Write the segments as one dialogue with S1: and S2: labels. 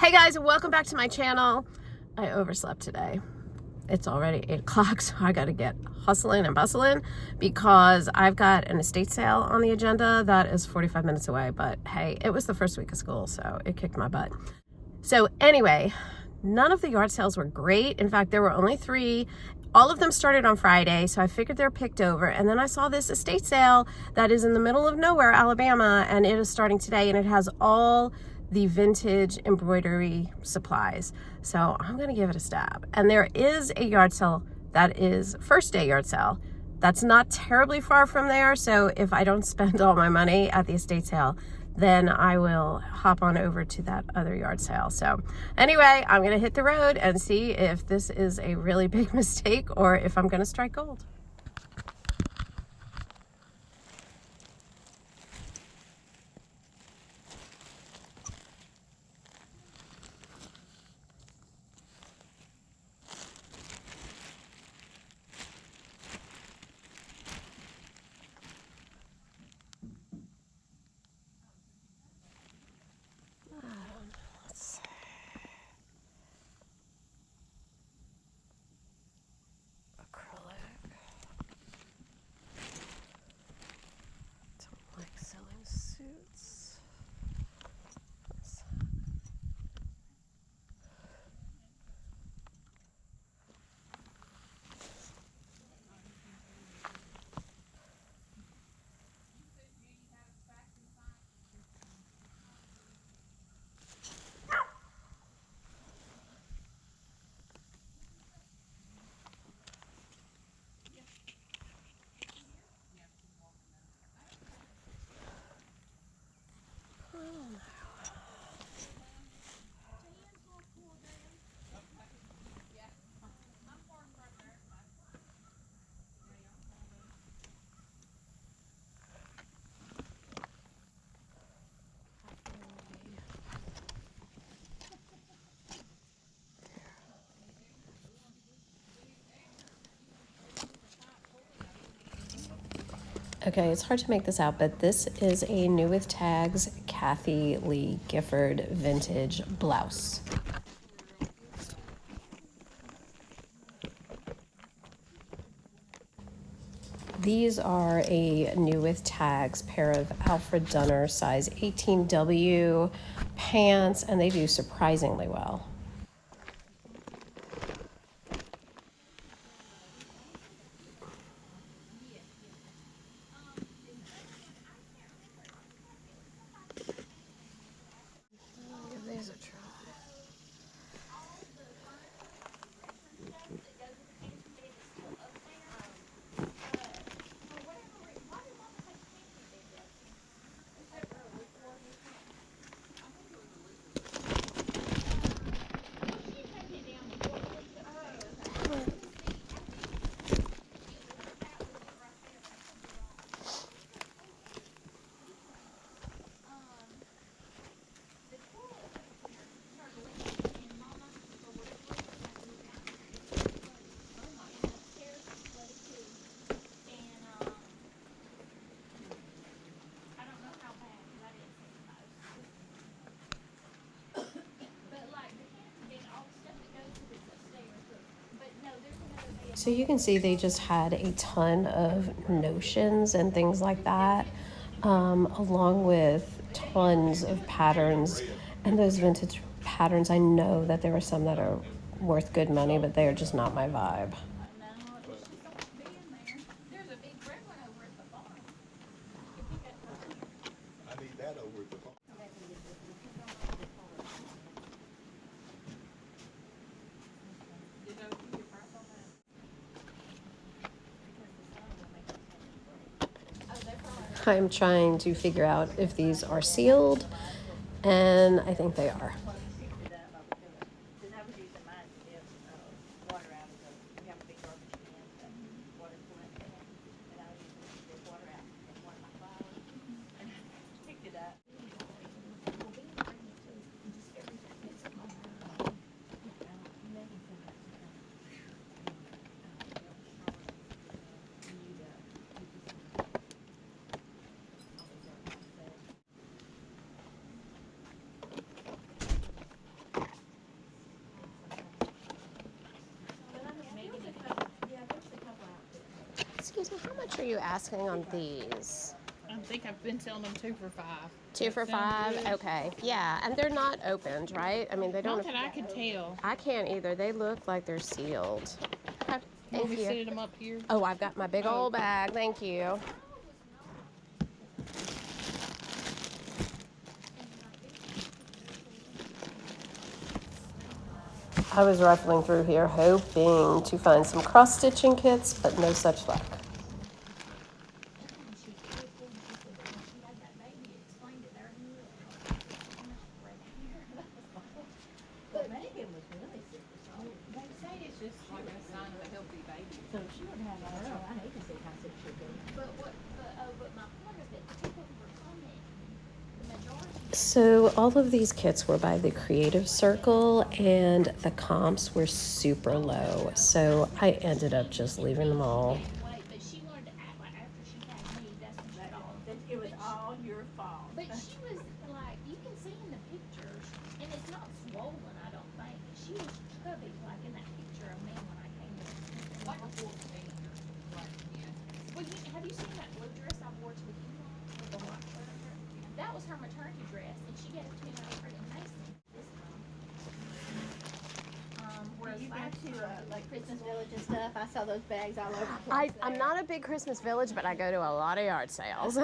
S1: Hey guys, welcome back to my channel. I overslept today. It's already 8 o'clock, so I gotta get hustling and bustling because I've got an estate sale on the agenda that is 45 minutes away, but hey, it was the first week of school, so it kicked my butt. So anyway, none of the yard sales were great. In fact, there were only 3. All of them started on Friday, so I figured they're picked over. And then I saw this estate sale that is in the middle of nowhere, Alabama, and it is starting today, and it has all the vintage embroidery supplies. So I'm gonna give it a stab. And there is a yard sale that is first day yard sale. That's not terribly far from there. So if I don't spend all my money at the estate sale, then I will hop on over to that other yard sale. So anyway, I'm gonna hit the road and see if this is a really big mistake or if I'm gonna strike gold. Okay, it's hard to make this out, but this is a New With Tags Kathy Lee Gifford vintage blouse. These are a New With Tags pair of Alfred Dunner size 18W pants, and they do surprisingly well. Give these a try. So you can see they just had a ton of notions and things like that, along with tons of patterns. And those vintage patterns, I know that there are some that are worth good money, but they are just not my vibe. I'm trying to figure out if these are sealed, and I think they are. much are you asking on these?
S2: I think I've been selling them 2 for $5.
S1: 2 for $5? Okay. Yeah, and they're not opened, right? I mean, they don't.
S2: Not that I could tell.
S1: I can't either. They look like they're sealed. Okay.
S2: Want me
S1: Thank
S2: to
S1: you.
S2: set them up here?
S1: Oh, I've got my big old bag. Thank you. I was rifling through here hoping to find some cross-stitching kits, but no such luck. So all of these kits were by the Creative Circle, and the comps were super low. So I ended up just leaving them all.
S3: But she wanted to act like after she had me, that's when she got all.
S4: It was all your fault.
S3: But she was like, you can see in the pictures, and it's not swollen, I don't think. She was chubby, like in that picture of me when I came in. Like a full figure. Well, have you seen that blue dress I wore to the funeral with the white shirt under it? That was her maternity dress, and she gave it to me when I was pregnant with Mason this time. Whereas
S4: You
S3: last
S4: go to
S3: time,
S4: like Christmas Village and stuff. I saw those bags all over the place.
S1: I'm not a big Christmas Village, but I go to a lot of yard sales.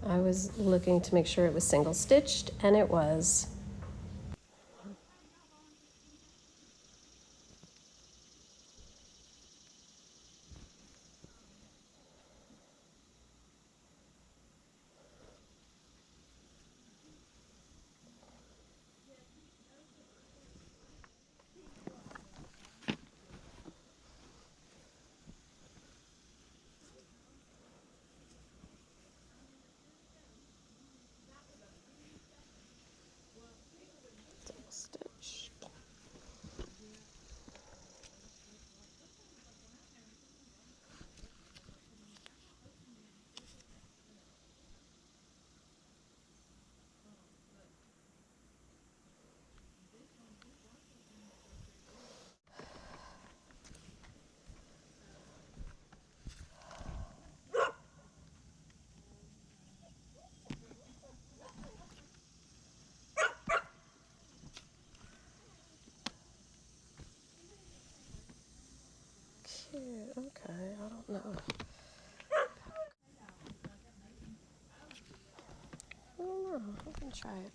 S1: I was looking to make sure it was single stitched, and it was. Stitched. Cute. Okay, I don't know. I don't know. I can try it.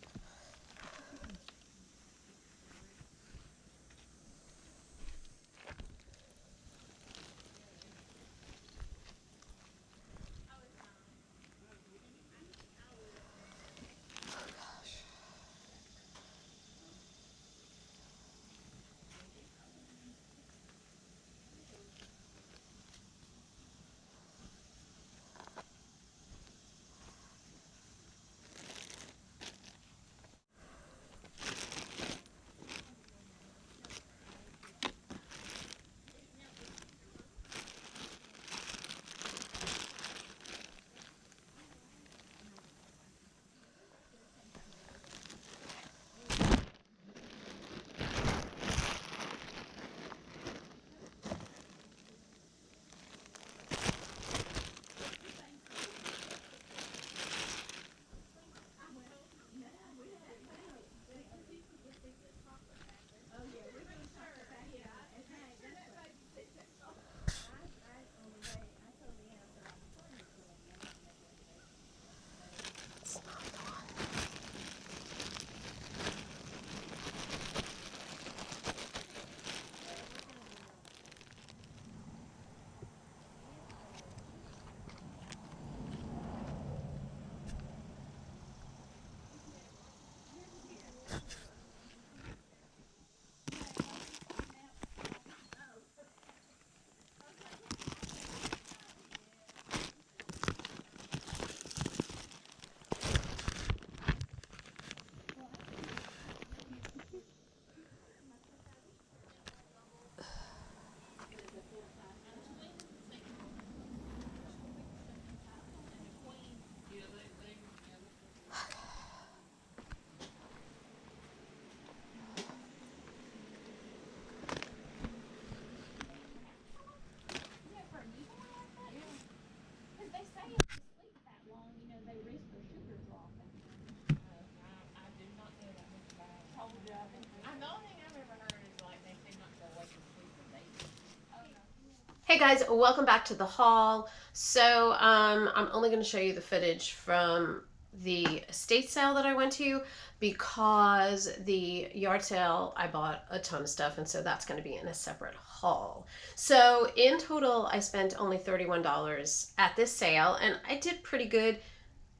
S1: Hey guys, welcome back to the haul. So I'm only going to show you the footage from the estate sale that I went to, because the yard sale I bought a ton of stuff, and so that's going to be in a separate haul. So in total I spent only $31 at this sale, and I did pretty good.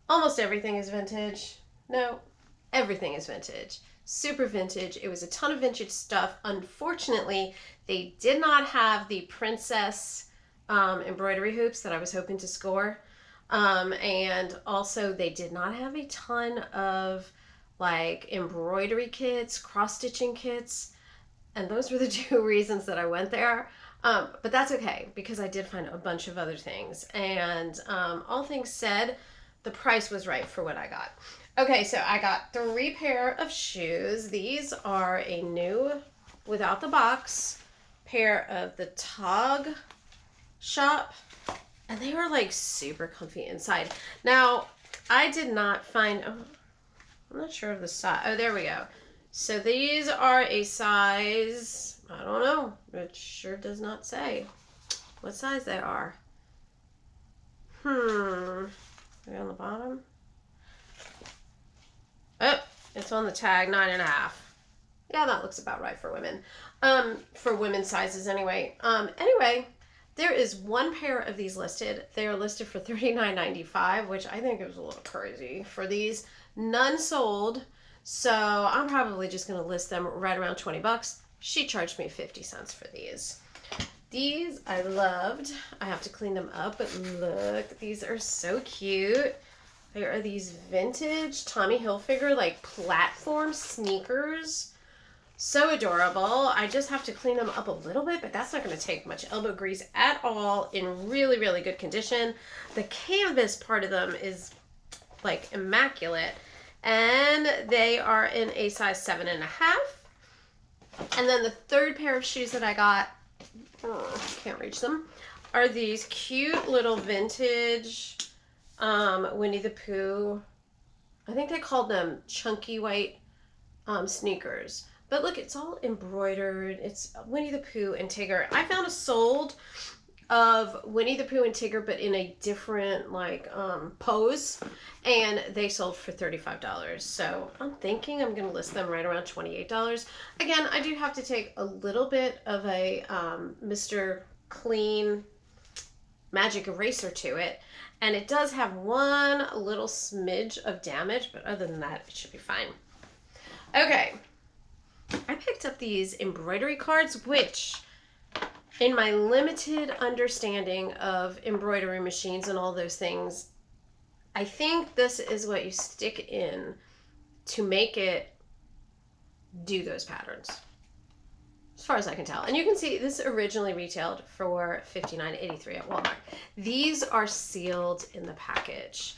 S1: Almost everything is vintage. No, everything is vintage. Super vintage. It was a ton of vintage stuff. Unfortunately, they did not have the princess embroidery hoops that I was hoping to score. And also they did not have a ton of like embroidery kits, cross-stitching kits. And those were the two reasons that I went there. But that's okay, because I did find a bunch of other things. And all things said, the price was right for what I got. Okay, so I got 3 pair of shoes. These are a new, without the box, pair of the Tog Shop, and they were like super comfy inside. Now, I did not find, oh, I'm not sure of the size. Oh, there we go. So these are a size, I don't know, it sure does not say what size they are. Are they on the bottom? Oh, it's on the tag, 9.5. Yeah, that looks about right for women. For women's sizes anyway. Anyway, there is 1 pair of these listed. They are listed for $39.95, which I think is a little crazy for these. None sold, so I'm probably just going to list them right around 20 bucks. She charged me 50 cents for these. These I loved. I have to clean them up, but look, these are so cute. There are these vintage Tommy Hilfiger like platform sneakers. So adorable. I just have to clean them up a little bit, but that's not going to take much elbow grease at all. In really, really good condition. The canvas part of them is like immaculate. And they are in a size 7.5. And then the 3rd pair of shoes that I got, can't reach them, are these cute little vintage Winnie the Pooh. I think they called them chunky white sneakers. But look, it's all embroidered. It's Winnie the Pooh and Tigger. I found a sold of Winnie the Pooh and Tigger, but in a different like pose, and they sold for $35. So I'm thinking I'm gonna list them right around $28. Again, I do have to take a little bit of a Mr. Clean magic eraser to it, and it does have one little smidge of damage, but other than that, it should be fine. Okay, I picked up these embroidery cards, which, in my limited understanding of embroidery machines and all those things, I think this is what you stick in to make it do those patterns, as far as I can tell. And you can see this originally retailed for $59.83 at Walmart. These are sealed in the package.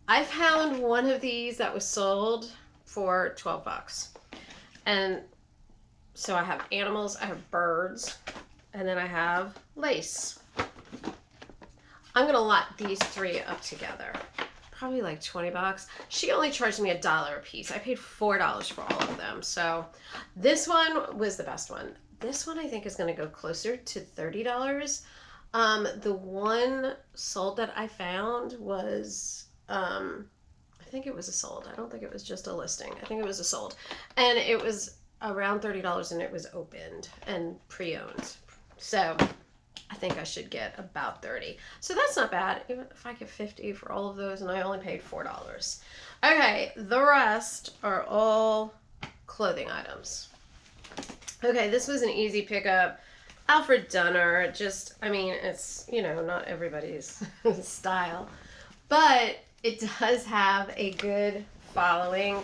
S1: I found one of these that was sold for 12 bucks. And so I have animals, I have birds, and then I have lace. I'm gonna lot these 3 up together. Probably like 20 bucks. She only charged me $1 a piece. I paid $4 for all of them. So this one was the best one. This one I think is gonna go closer to $30. The one sold that I found was, I think it was a sold. I don't think it was just a listing. I think it was a sold. And it was around $30, and it was opened and pre-owned. So I think I should get about 30. So that's not bad. Even if I get 50 for all of those, and I only paid $4. Okay, the rest are all clothing items. Okay, this was an easy pickup. Alfred Dunner, just, I mean, it's, you know, not everybody's style, but it does have a good following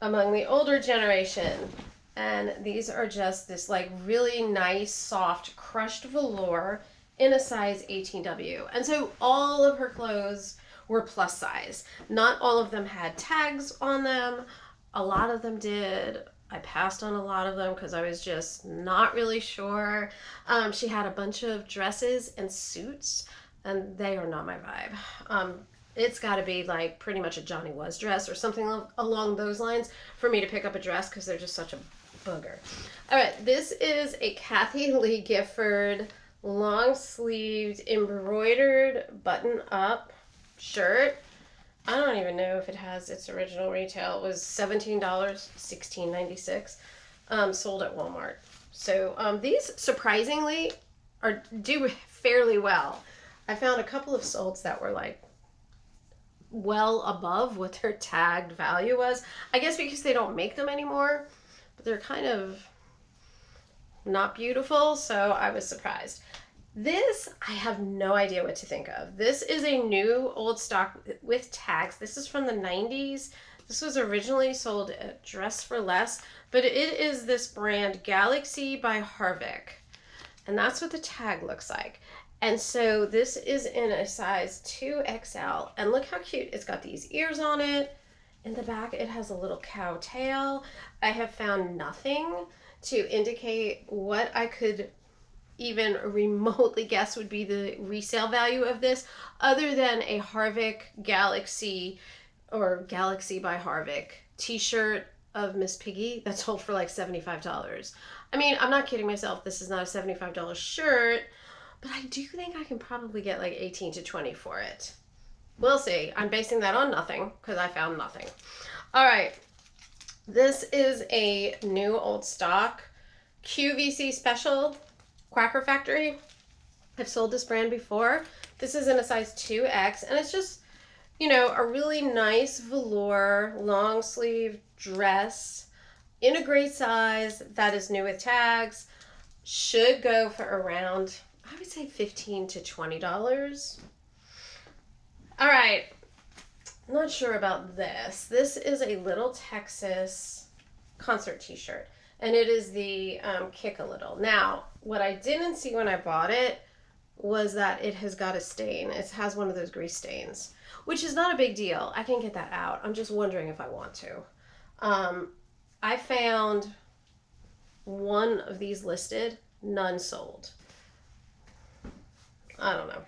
S1: among the older generation. And these are just this like really nice, soft, crushed velour in a size 18W. And so all of her clothes were plus size. Not all of them had tags on them. A lot of them did. I passed on a lot of them because I was just not really sure. She had a bunch of dresses and suits, and they are not my vibe. It's got to be like pretty much a Johnny Was dress or something along those lines for me to pick up a dress, because they're just such a booger. All right, this is a Kathy Lee Gifford long sleeved embroidered button up shirt. I don't even know if it has its original retail. It was $17, $16.96, sold at Walmart. So these surprisingly do fairly well. I found a couple of solds that were like well above what their tagged value was. I guess because they don't make them anymore, but they're kind of not beautiful, so I was surprised. This, I have no idea what to think of. This is a new old stock with tags. This is from the 90s. This was originally sold at Dress for Less, but it is this brand Galaxy by Harvick. And that's what the tag looks like. And so this is in a size 2XL. And look how cute. It's got these ears on it. In the back, it has a little cow tail. I have found nothing to indicate what I could even remotely guess would be the resale value of this, other than a Harvick Galaxy or Galaxy by Harvick t-shirt of Miss Piggy that sold for like $75. I mean, I'm not kidding myself. This is not a $75 shirt, but I do think I can probably get like 18 to 20 for it. We'll see. I'm basing that on nothing because I found nothing. All right. This is a new old stock QVC special Quacker Factory. I've sold this brand before. This is in a size 2X, and it's just, you know, a really nice velour long sleeve dress in a great size that is new with tags. Should go for around, I would say $15 to $20. All right, I'm not sure about this. This is a Little Texas concert t-shirt, and it is the Kick a Little. Now, what I didn't see when I bought it was that it has got a stain. It has one of those grease stains, which is not a big deal. I can get that out. I'm just wondering if I want to. I found one of these listed, none sold. I don't know.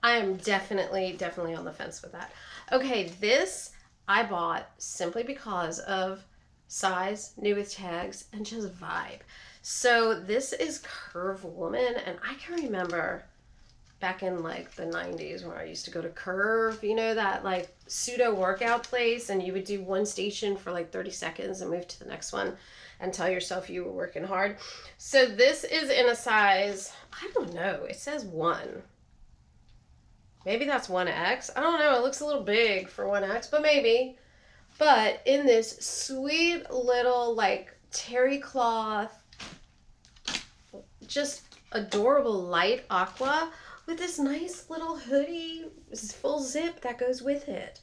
S1: I am definitely on the fence with that. Okay, this I bought simply because of size, new with tags, and just vibe. So this is Curve Woman, and I can remember back in like the 90s when I used to go to Curve, you know, that like pseudo workout place, and you would do one station for like 30 seconds and move to the next one and tell yourself you were working hard. So this is in a size, I don't know, it says 1. Maybe that's 1X. I don't know, it looks a little big for 1X, but maybe. But in this sweet little like terry cloth, just adorable light aqua with this nice little hoodie, full zip that goes with it.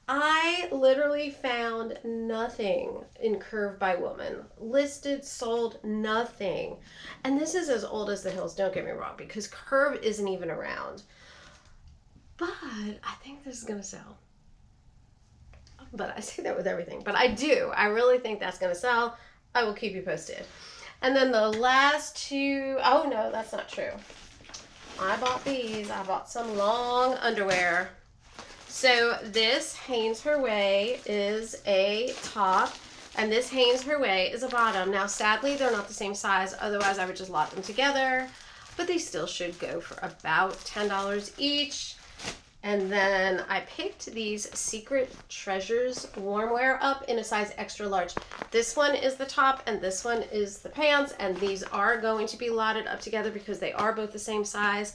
S1: I literally found nothing in Curve by Woman. Listed, sold, nothing. And this is as old as the hills, don't get me wrong, because Curve isn't even around. But I think this is going to sell. But I say that with everything. But I do. I really think that's going to sell. I will keep you posted. And then the last two, oh no, that's not true. I bought these. I bought some long underwear. So this Hanes Her Way is a top, and this Hanes Her Way is a bottom. Now, sadly, they're not the same size. Otherwise, I would just lot them together. But they still should go for about $10 each. And then I picked these Secret Treasures warm wear up in a size extra large. This one is the top and this one is the pants, and these are going to be lotted up together because they are both the same size.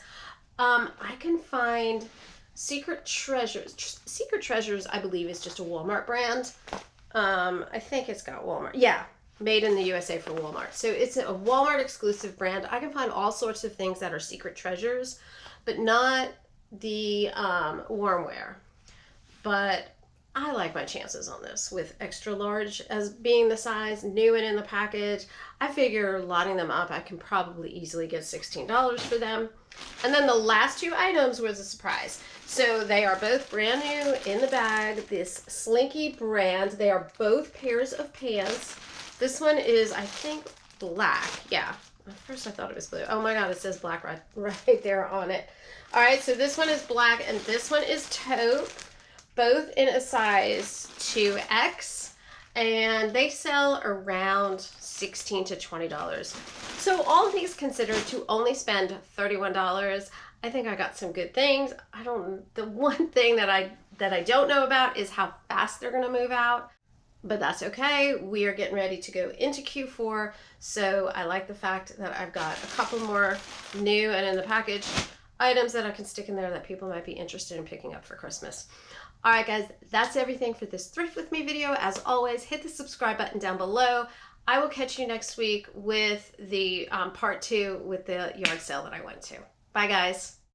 S1: I can find Secret Treasures. Secret Treasures, I believe, is just a Walmart brand. I think it's got Walmart. Yeah, made in the USA for Walmart. So it's a Walmart exclusive brand. I can find all sorts of things that are Secret Treasures, but not the warm wear. But I like my chances on this with extra large as being the size, new and in the package. I figure lotting them up, I can probably easily get $16 for them. And then the last two items was a surprise. So they are both brand new in the bag, this Slinky brand. They are both pairs of pants. This one is, I think, black. Yeah. At first I thought it was blue. Oh my God, it says black right there on it. All right, so this one is black and this one is taupe, both in a size 2X, and they sell around $16 to $20. So all things considered, to only spend $31, I think I got some good things. The one thing that I don't know about is how fast they're gonna move out, but that's okay. We are getting ready to go into Q4, so I like the fact that I've got a couple more new and in the package items that I can stick in there that people might be interested in picking up for Christmas. All right, guys, that's everything for this Thrift With Me video. As always, hit the subscribe button down below. I will catch you next week with the part 2 with the yard sale that I went to. Bye, guys.